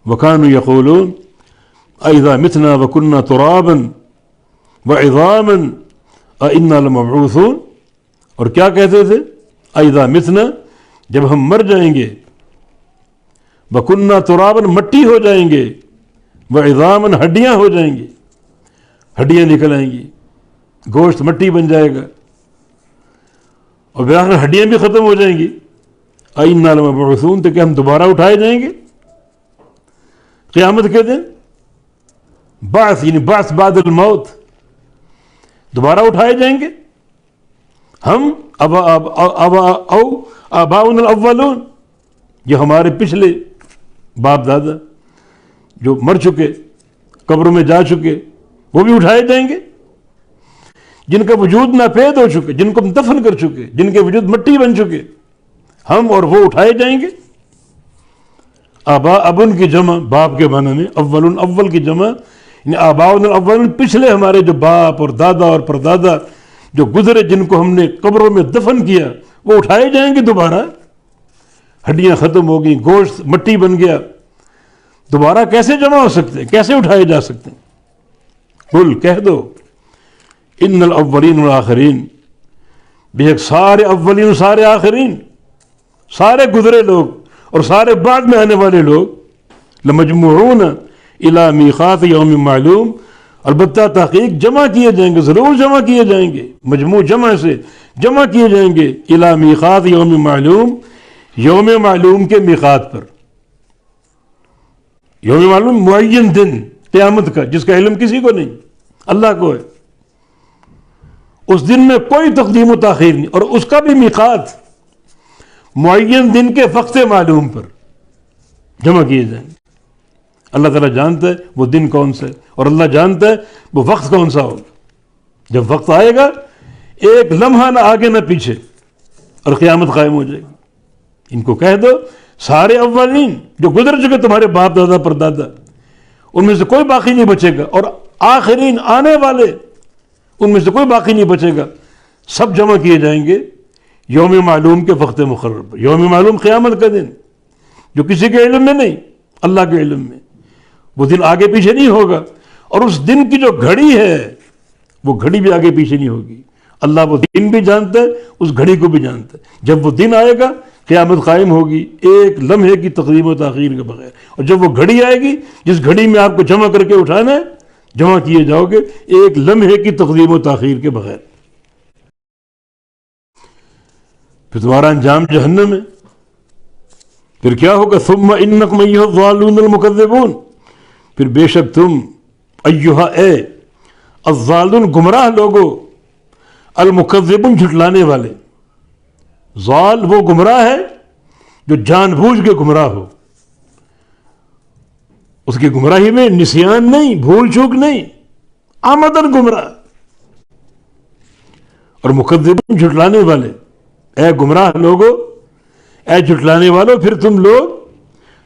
وَكَانُوا يَقُولُونَ أَإِذَا مِتْنَا وَكُنَّا تُرَابًا وَعِظَامًا أَإِنَّا لَمَبْعُوثُونَ، اور کیا کہتے تھے؟ أَإِذَا مِتْنَا، جب ہم مر جائیں گے، وَكُنَّا تُرَابًا مٹی ہو جائیں گے، وَعِظَامًا ہڈیاں ہو جائیں گی، ہڈیاں نکل آئیں گی، گوشت مٹی بن جائے گا، اور بالآخر ہڈیاں بھی ختم ہو جائیں گی، أَإِنَّا لَمَبْعُوثُونَ، تو کہ ہم دوبارہ اٹھائے جائیں گے قیامت کے دن؟ بعث یعنی بعث بعد الموت، دوبارہ اٹھائے جائیں گے ہم او آباؤنا الاولون، یہ ہمارے پچھلے باپ دادا جو مر چکے، قبروں میں جا چکے، وہ بھی اٹھائے جائیں گے، جن کا وجود ناپید ہو چکے، جن کو ہم دفن کر چکے، جن کے وجود مٹی بن چکے، ہم اور وہ اٹھائے جائیں گے۔ آبا ابن کی جمع باپ کے معنی میں، اولن اول کی جمع یعنی آباؤنا الاولون، پچھلے ہمارے جو باپ اور دادا اور پردادا جو گزرے، جن کو ہم نے قبروں میں دفن کیا، وہ اٹھائے جائیں گے دوبارہ۔ ہڈیاں ختم ہو گئیں، گوشت مٹی بن گیا، دوبارہ کیسے جمع ہو سکتے ہیں، کیسے اٹھائے جا سکتے ہیں؟ قل کہہ دو، ان الاولین والآخرین، بے شک سارے اولین و سارے آخرین، سارے گزرے لوگ اور سارے بعد میں آنے والے لوگ، لمجموعون الی میقات یوم معلوم، البتہ تحقیق جمع کیے جائیں گے، ضرور جمع کیے جائیں گے، مجموع جمع سے جمع کیے جائیں گے، الی میقات یوم معلوم، یوم معلوم کے میقات پر۔ یوم معلوم معین دن قیامت کا، جس کا علم کسی کو نہیں، اللہ کو ہے۔ اس دن میں کوئی تقدیم و تاخیر نہیں، اور اس کا بھی میقات معین دن کے وقت معلوم پر جمع کیے جائیں گے۔ اللہ تعالیٰ جانتا ہے وہ دن کون سا ہے، اور اللہ جانتا ہے وہ وقت کون سا ہوگا۔ جب وقت آئے گا، ایک لمحہ نہ آگے نہ پیچھے، اور قیامت قائم ہو جائے گی۔ ان کو کہہ دو، سارے اولین جو گزر چکے تمہارے باپ دادا پردادا، ان میں سے کوئی باقی نہیں بچے گا، اور آخرین آنے والے ان میں سے کوئی باقی نہیں بچے گا، سب جمع کیے جائیں گے یوم معلوم کے وقت مقرر پر۔ یوم معلوم قیامت کا دن، جو کسی کے علم میں نہیں، اللہ کے علم میں، وہ دن آگے پیچھے نہیں ہوگا، اور اس دن کی جو گھڑی ہے وہ گھڑی بھی آگے پیچھے نہیں ہوگی۔ اللہ وہ دن بھی جانتا ہے، اس گھڑی کو بھی جانتا ہے۔ جب وہ دن آئے گا، قیامت قائم ہوگی ایک لمحے کی تقدیم و تاخیر کے بغیر، اور جب وہ گھڑی آئے گی جس گھڑی میں آپ کو جمع کر کے اٹھانا ہے، جمع کیے جاؤ گے ایک لمحے کی تقدیم و تاخیر کے بغیر۔ پھر تمہارا انجام جہنم ہے۔ پھر کیا ہوگا؟ ثم انکم ایھا الضالون المکذبون، پھر بے شک تم ایھا اے الضالون گمراہ لوگو، المکذبون جھٹلانے والے۔ ضال وہ گمراہ ہے جو جان بوجھ کے گمراہ ہو، اس کی گمراہی میں نسیان نہیں، بھول چوک نہیں، آمدن گمراہ۔ اور مکذبون جھٹلانے والے، اے گمراہ لوگو، اے جھٹلانے والو، پھر تم لوگ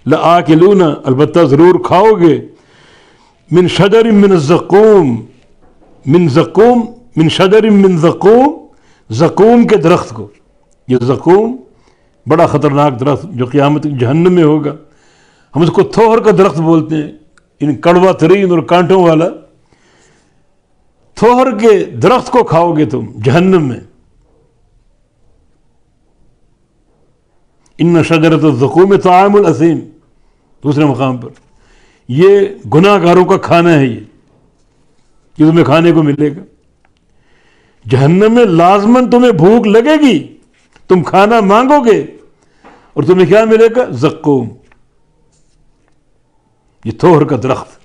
لآکلون البتہ ضرور کھاؤ گے، من شجر من الزقوم، من زقوم، من شجر من زقوم، زقوم کے درخت کو۔ یہ زقوم بڑا خطرناک درخت جو قیامت جہنم میں ہوگا، ہم اس کو تھوہر کا درخت بولتے ہیں، ان کڑوا ترین اور کانٹوں والا۔ تھوہر کے درخت کو کھاؤ گے تم جہنم میں۔ ان شجرۃ الزقوم طعام الاثیم، دوسرے مقام پر، یہ گناہ گاروں کا کھانا ہے، یہ تمہیں کھانے کو ملے گا جہنم میں۔ لازماً تمہیں بھوک لگے گی، تم کھانا مانگو گے، اور تمہیں کیا ملے گا؟ زقوم، یہ تھوہر کا درخت۔